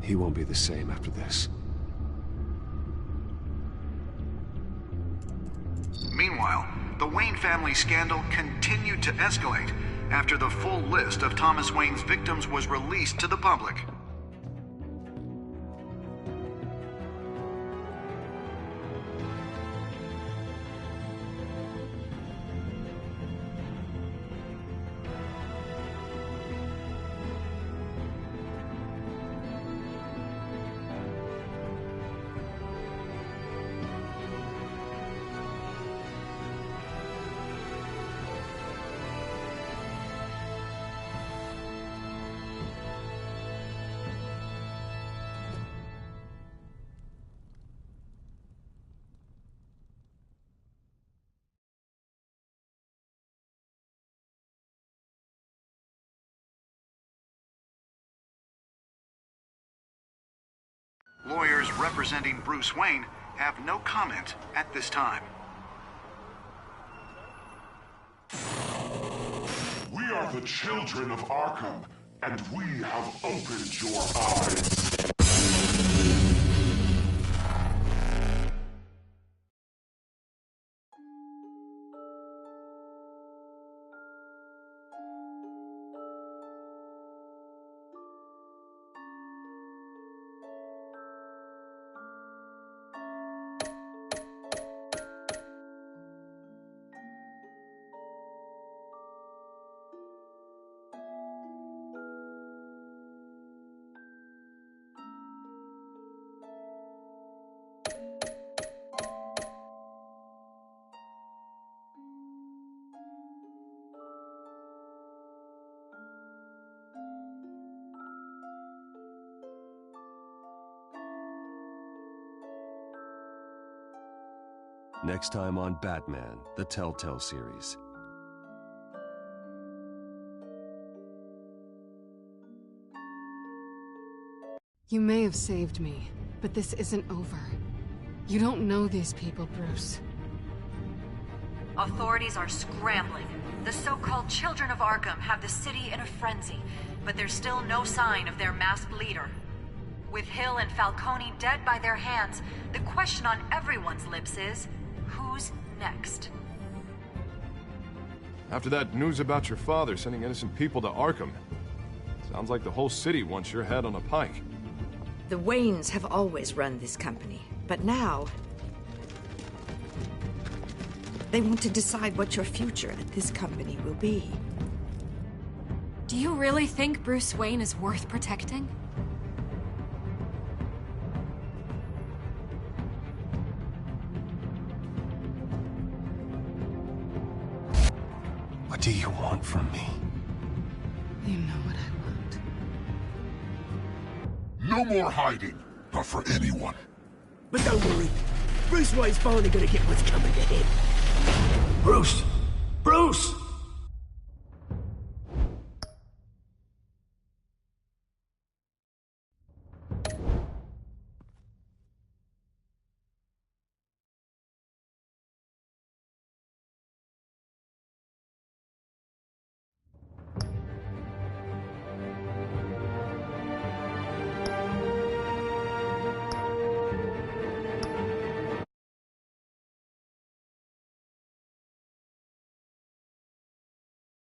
He won't be the same after this. Meanwhile, the Wayne family scandal continued to escalate after the full list of Thomas Wayne's victims was released to the public. Lawyers representing Bruce Wayne have no comment at this time. We are the children of Arkham, and we have opened your eyes. Next time on Batman, the Telltale Series. You may have saved me, but this isn't over. You don't know these people, Bruce. Authorities are scrambling. The so-called Children of Arkham have the city in a frenzy, but there's still no sign of their masked leader. With Hill and Falcone dead by their hands, the question on everyone's lips is, who's next? After that news about your father sending innocent people to Arkham, sounds like the whole city wants your head on a pike. The Waynes have always run this company, but now they want to decide what your future at this company will be. Do you really think Bruce Wayne is worth protecting? What do you want from me? You know what I want. No more hiding, not for anyone. But don't worry, Bruce Wayne's finally gonna get what's coming to him. Bruce!